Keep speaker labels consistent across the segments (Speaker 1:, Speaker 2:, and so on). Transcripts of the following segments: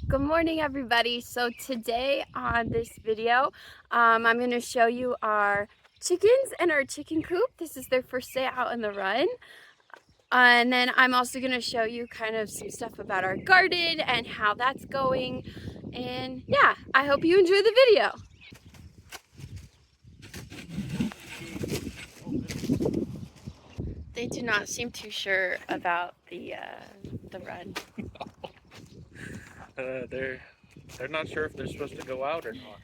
Speaker 1: Good morning, everybody. So today on this video, I'm going to show you our chickens and our chicken coop. This is their first day out in the run. And then I'm also going to show you kind of some stuff about our garden and how that's going. And yeah, I hope you enjoy the video. They do not seem too sure about the run.
Speaker 2: They're not sure if they're supposed to go out or not.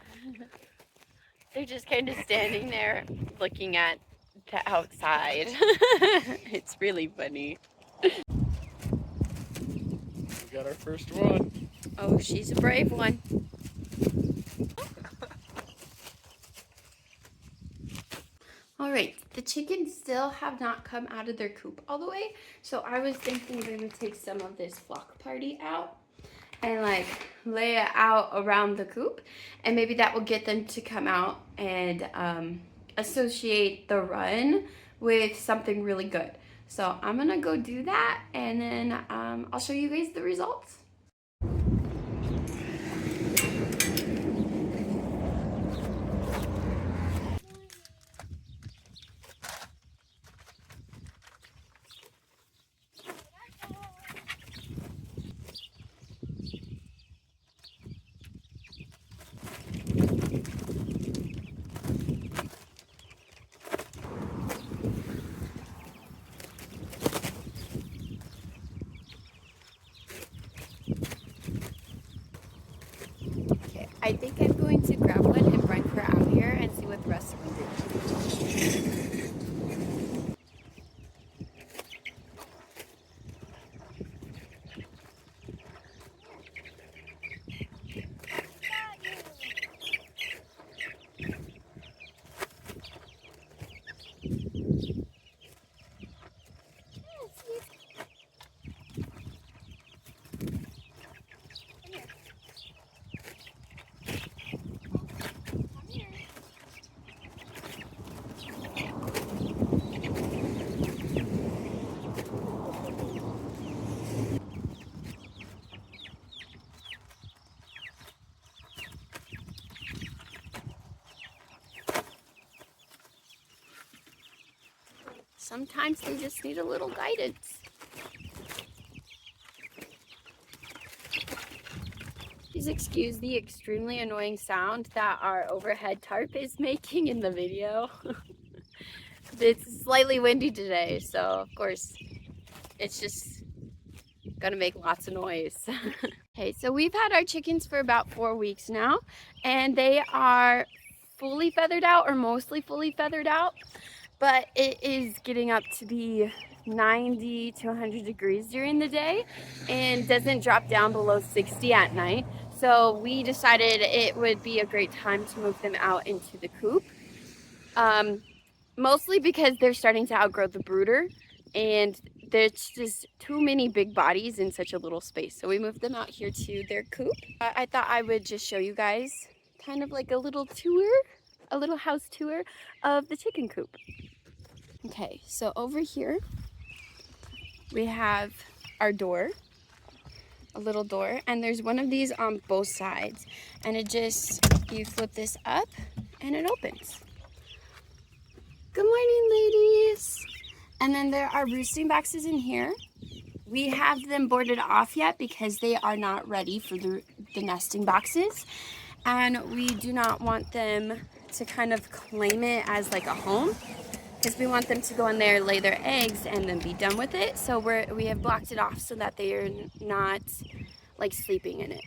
Speaker 1: They're just kind of standing there looking at the outside. It's really funny.
Speaker 2: We got our first one.
Speaker 1: Oh, she's a brave one. Alright, the chickens still have not come out of their coop all the way, so I was thinking we're going to take some of this flock party out and like lay it out around the coop, and maybe that will get them to come out and associate the run with something really good. So I'm going to go do that, and then I'll show you guys the results. I think I'm going to grab one and bring her out here and see what the rest of them do. Sometimes they just need a little guidance. Please excuse the extremely annoying sound that our overhead tarp is making in the video. It's slightly windy today, so of course it's just gonna make lots of noise. Okay, so we've had our chickens for about 4 weeks now, and they are fully feathered out, or mostly fully feathered out. But it is getting up to be 90 to 100 degrees during the day and doesn't drop down below 60 at night. So we decided it would be a great time to move them out into the coop. Mostly because they're starting to outgrow the brooder, and there's just too many big bodies in such a little space. So we moved them out here to their coop. I thought I would just show you guys kind of like a little tour, a little house tour of the chicken coop. Okay, so over here we have our door, a little door, and there's one of these on both sides, and it just, you flip this up and it opens. Good morning, ladies. And then there are roosting boxes in here. We have them boarded off yet because they are not ready for the nesting boxes, and we do not want them to kind of claim it as like a home, because we want them to go in there, lay their eggs, and then be done with it. So we have blocked it off so that they are not like sleeping in it.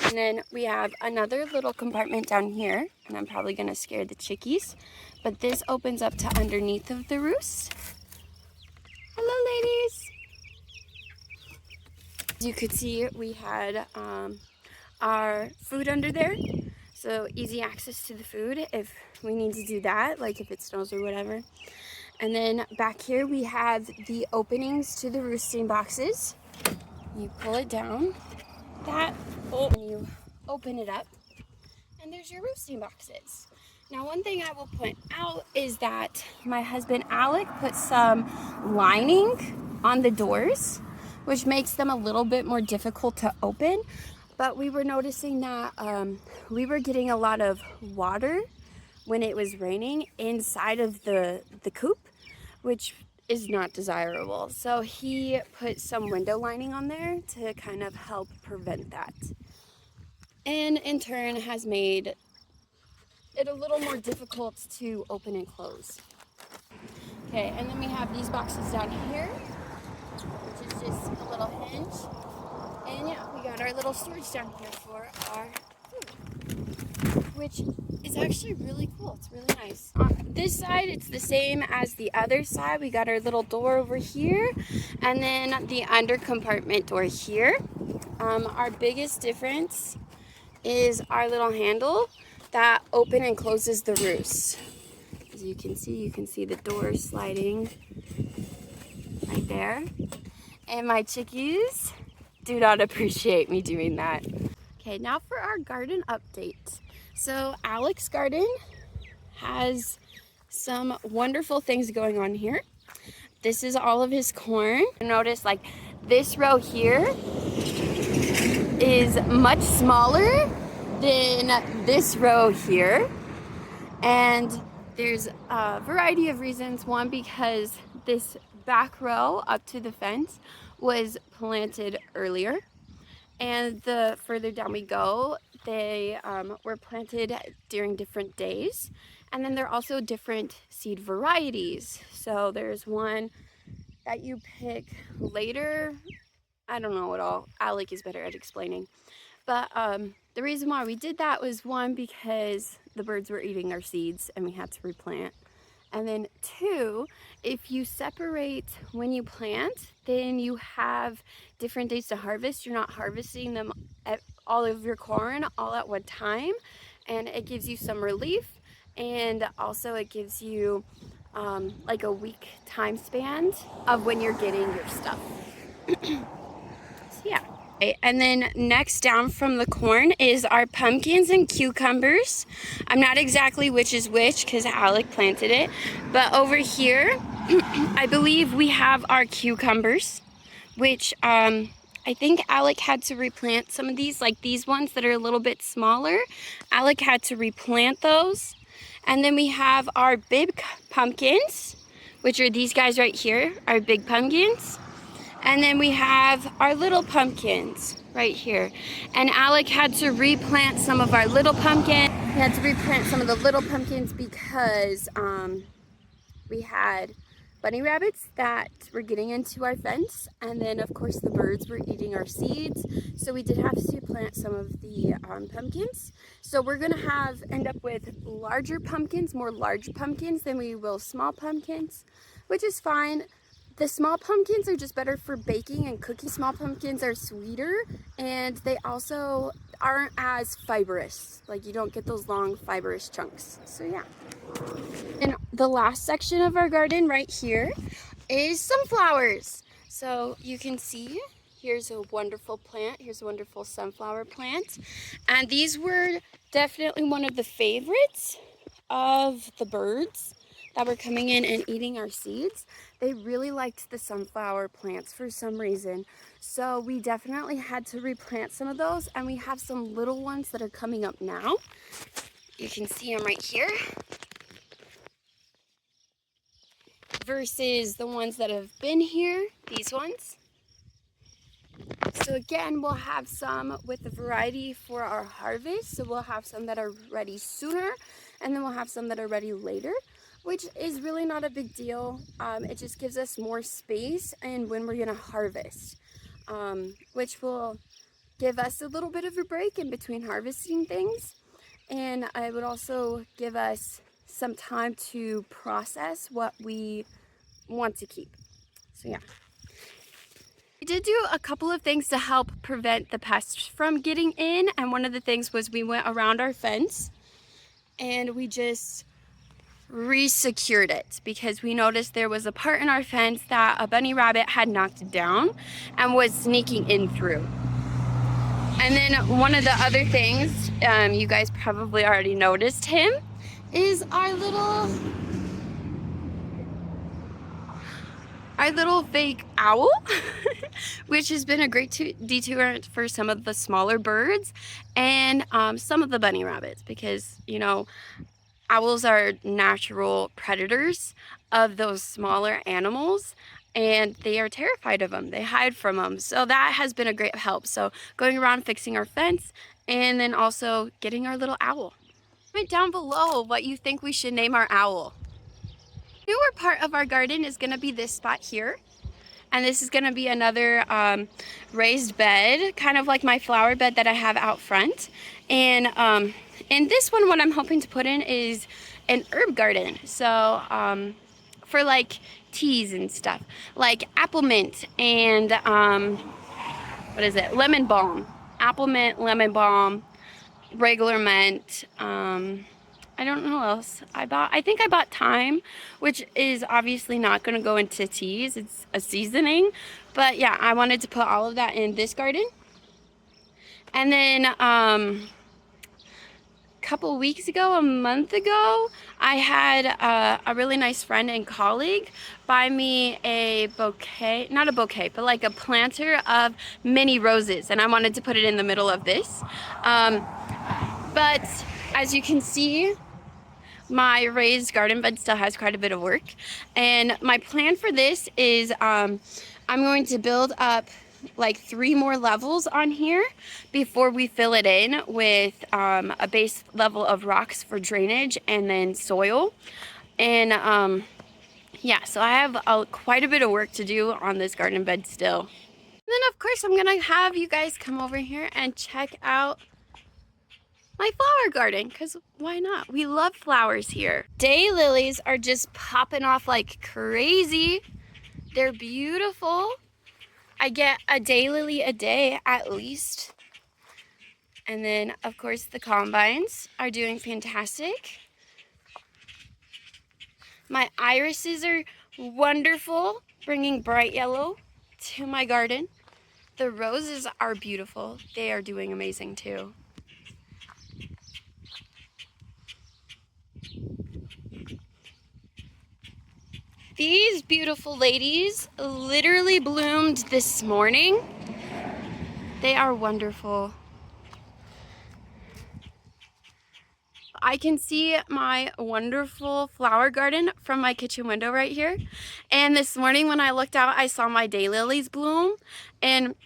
Speaker 1: And then we have another little compartment down here, and I'm probably gonna scare the chickies, but this opens up to underneath of the roost. Hello, ladies. As you could see, we had our food under there. So easy access to the food if we need to do that, like if it snows or whatever. And then back here we have the openings to the roosting boxes. You pull it down, and you open it up, and there's your roosting boxes. Now, one thing I will point out is that my husband Alec put some lining on the doors which makes them a little bit more difficult to open. But we were noticing that we were getting a lot of water when it was raining inside of the coop, which is not desirable. So he put some window lining on there to kind of help prevent that. And in turn has made it a little more difficult to open and close. Okay, and then we have these boxes down here, which is just a little hinge. And yeah, we got our little storage down here for our food, which is actually really cool. It's really nice. On this side, it's the same as the other side. We got our little door over here, and then the under compartment door here. Our biggest difference is our little handle that open and closes the roost. As you can see the door sliding right there. And my chickies do not appreciate me doing that. Okay, now for our garden update. So Alec's garden has some wonderful things going on here. This is all of his corn. Notice like this row here is much smaller than this row here. And there's a variety of reasons. One, because this back row up to the fence was planted earlier, and the further down we go, they were planted during different days. And then there are also different seed varieties. So there's one that you pick later. I don't know at all. Alec is better at explaining. But the reason why we did that was, one, because the birds were eating our seeds and we had to replant. And then two, if you separate when you plant, then you have different days to harvest. You're not harvesting them all of your corn all at one time. And it gives you some relief. And also it gives you like a week time span of when you're getting your stuff. So yeah. And then next down from the corn is our pumpkins and cucumbers. I'm not exactly which is which because Alec planted it. But over here, I believe we have our cucumbers, which I think Alec had to replant some of these, like these ones that are a little bit smaller. Alec had to replant those. And then we have our big pumpkins, which are these guys right here, our big pumpkins. And then we have our little pumpkins right here. And Alec had to replant some of our little pumpkins. He had to replant some of the little pumpkins because we had bunny rabbits that were getting into our fence. And then of course the birds were eating our seeds. So we did have to plant some of the pumpkins. So we're gonna end up with larger pumpkins, more large pumpkins than we will small pumpkins, which is fine. The small pumpkins are just better for baking and cooking. Small pumpkins are sweeter, and they also aren't as fibrous. Like, you don't get those long fibrous chunks. So yeah. And the last section of our garden right here is sunflowers. So you can see, here's a wonderful plant. Here's a wonderful sunflower plant. And these were definitely one of the favorites of the birds that were coming in and eating our seeds. They really liked the sunflower plants for some reason. So we definitely had to replant some of those, and we have some little ones that are coming up now. You can see them right here. Versus the ones that have been here, these ones. So again, we'll have some with the variety for our harvest. So we'll have some that are ready sooner, and then we'll have some that are ready later, which is really not a big deal. It just gives us more space and when we're gonna harvest, which will give us a little bit of a break in between harvesting things. And it would also give us some time to process what we want to keep. So yeah. We did do a couple of things to help prevent the pests from getting in. And one of the things was we went around our fence and we just re-secured it because we noticed there was a part in our fence that a bunny rabbit had knocked down and was sneaking in through. And then one of the other things, you guys probably already noticed him, is our our little fake owl, which has been a great deterrent for some of the smaller birds and some of the bunny rabbits, because, you know, owls are natural predators of those smaller animals, and they are terrified of them. They hide from them. So that has been a great help. So going around fixing our fence, and then also getting our little owl. Comment down below what you think we should name our owl. The newer part of our garden is going to be this spot here. And this is going to be another raised bed, kind of like my flower bed that I have out front. And in this one, what I'm hoping to put in is an herb garden. So for like teas and stuff, like apple mint and what is it? Lemon balm. Apple mint, lemon balm, regular mint. I don't know what else I bought. I think I bought thyme, which is obviously not going to go into teas. It's a seasoning. But yeah, I wanted to put all of that in this garden. And then a couple weeks ago, a month ago, I had a really nice friend and colleague buy me a bouquet, not a bouquet, but like a planter of mini roses. And I wanted to put it in the middle of this. But as you can see, my raised garden bed still has quite a bit of work. And my plan for this is I'm going to build up like 3 more levels on here before we fill it in with a base level of rocks for drainage and then soil. And yeah, so I have quite a bit of work to do on this garden bed still. And then of course I'm gonna have you guys come over here and check out my flower garden, because why not? We love flowers here. Daylilies are just popping off like crazy. They're beautiful. I get a daylily a day at least. And then of course the combines are doing fantastic. My irises are wonderful, bringing bright yellow to my garden. The roses are beautiful. They are doing amazing too. These beautiful ladies literally bloomed this morning. They are wonderful. I can see my wonderful flower garden from my kitchen window right here. And this morning when I looked out, I saw my daylilies bloom, and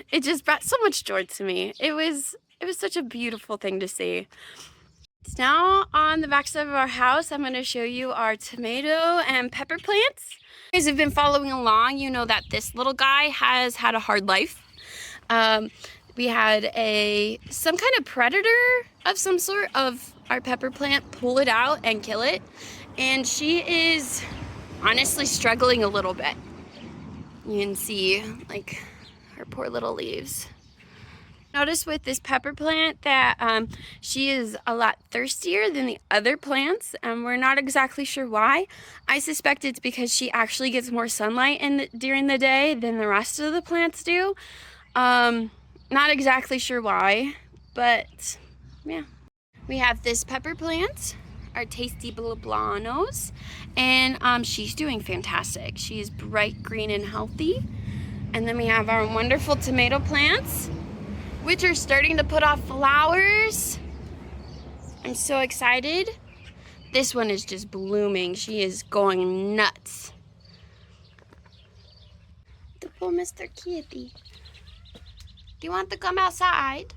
Speaker 1: it just brought so much joy to me. It was such a beautiful thing to see. Now on the back side of our house, I'm going to show you our tomato and pepper plants. If you guys have been following along, you know that this little guy has had a hard life. We had some kind of predator of some sort of our pepper plant pull it out and kill it. And she is honestly struggling a little bit. You can see like her poor little leaves. Notice with this pepper plant that she is a lot thirstier than the other plants, and we're not exactly sure why. I suspect it's because she actually gets more sunlight during the day than the rest of the plants do. Not exactly sure why, but yeah. We have this pepper plant, our tasty poblanos, and she's doing fantastic. She is bright green and healthy. And then we have our wonderful tomato plants, which are starting to put off flowers. I'm so excited. This one is just blooming. She is going nuts. The poor Mr. Kitty. Do you want to come outside?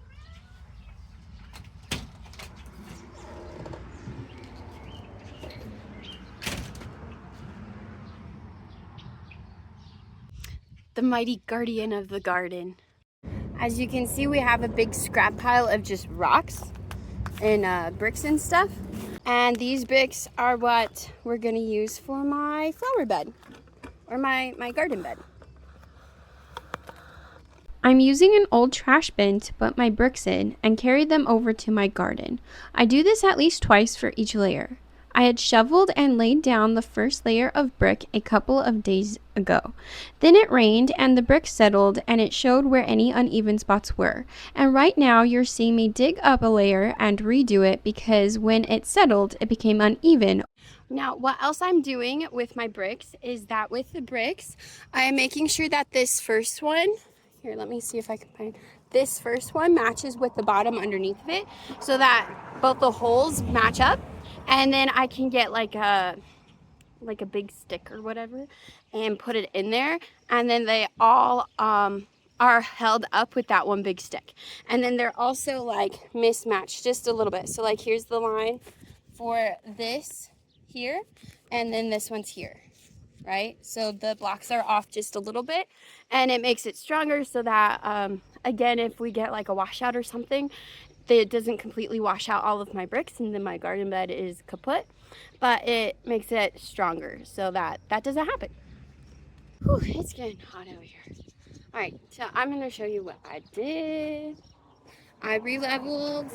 Speaker 1: The mighty guardian of the garden. As you can see, we have a big scrap pile of just rocks and bricks and stuff. And these bricks are what we're gonna use for my flower bed, or my garden bed.
Speaker 3: I'm using an old trash bin to put my bricks in and carry them over to my garden. I do this at least twice for each layer. I had shoveled and laid down the first layer of brick a couple of days ago. Then it rained and the brick settled and it showed where any uneven spots were. And right now you're seeing me dig up a layer and redo it because when it settled, it became uneven.
Speaker 1: Now, what else I'm doing with my bricks is that with the bricks, I am making sure that this first one, here, let me see if I can find, this first one matches with the bottom underneath of it so that both the holes match up. And then I can get like a big stick or whatever and put it in there. And then they all are held up with that one big stick. And then they're also like mismatched just a little bit. So like here's the line for this here, and then this one's here, right? So the blocks are off just a little bit, and it makes it stronger so that again, if we get like a washout or something, it doesn't completely wash out all of my bricks and then my garden bed is kaput, but it makes it stronger so that that doesn't happen. Whew, it's getting hot out here. All right, so I'm gonna show you what I did. I re-leveled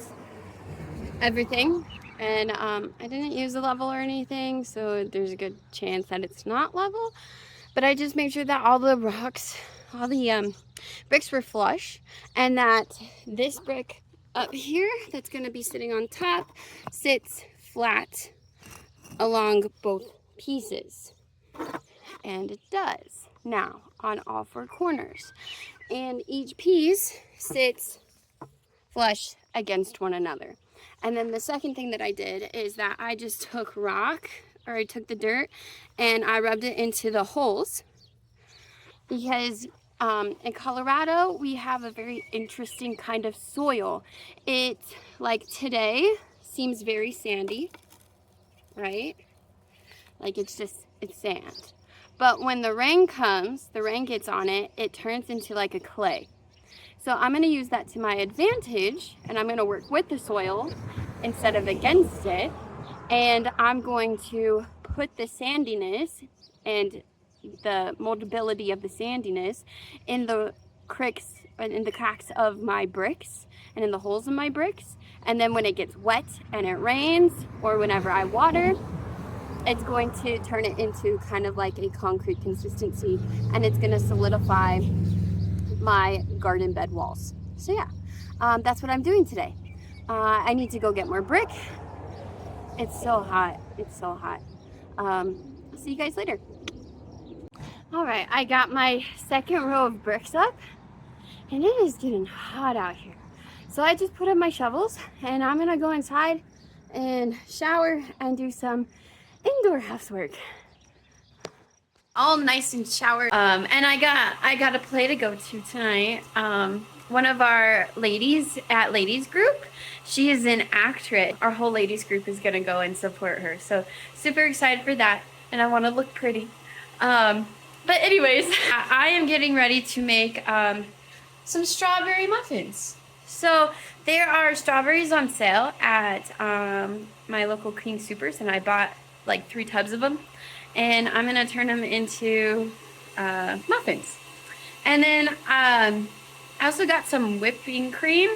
Speaker 1: everything, and I didn't use a level or anything, so there's a good chance that it's not level, but I just made sure that all the rocks, all the bricks were flush, and that this brick up here that's going to be sitting on top sits flat along both pieces, and it does now on all four corners, and each piece sits flush against one another. And then the second thing that I did is that I just took I took the dirt and I rubbed it into the holes, because in Colorado we have a very interesting kind of soil. It, like today, seems very sandy, right? Like it's sand. But when the rain comes, the rain gets on it, it turns into like a clay. So I'm going to use that to my advantage, and I'm going to work with the soil instead of against it. And I'm going to put the sandiness and the moldability of the sandiness in the cracks of my bricks and in the holes in my bricks. And then when it gets wet and it rains, or whenever I water, it's going to turn it into kind of like a concrete consistency, and it's going to solidify my garden bed walls. So yeah, that's what I'm doing today. I need to go get more brick. It's so hot. It's so hot. I'll see you guys later. All right, I got my second row of bricks up, and it is getting hot out here. So I just put up my shovels, and I'm gonna go inside and shower and do some indoor housework. All nice and showered. And I got a play to go to tonight. One of our ladies at ladies group, she is an actress. Our whole ladies group is gonna go and support her. So super excited for that, and I want to look pretty. But anyways, I am getting ready to make some strawberry muffins. So there are strawberries on sale at my local King Supers, and I bought like 3 tubs of them. And I'm gonna turn them into muffins. And then I also got some whipping cream,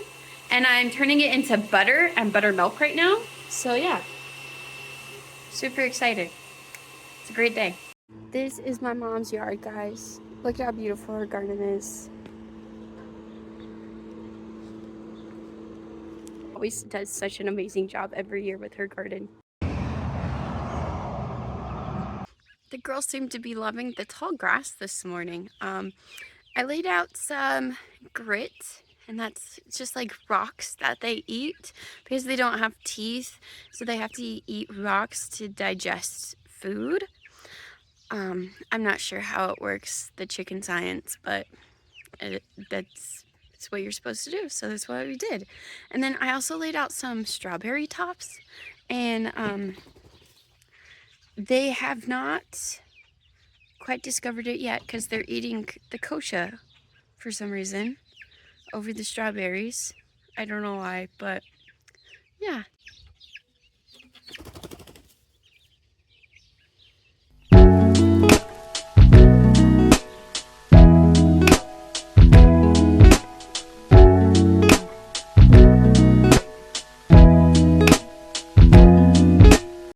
Speaker 1: and I'm turning it into butter and buttermilk right now. So yeah, super excited. It's a great day. This is my mom's yard, guys. Look how beautiful her garden is. Always does such an amazing job every year with her garden. The girls seem to be loving the tall grass this morning. I laid out some grit, and that's just like rocks that they eat because they don't have teeth, so they have to eat rocks to digest food. I'm not sure how it works, the chicken science, but that's what you're supposed to do, so that's what we did. And then I also laid out some strawberry tops, and they have not quite discovered it yet because they're eating the kochia for some reason over the strawberries. I don't know why, but yeah.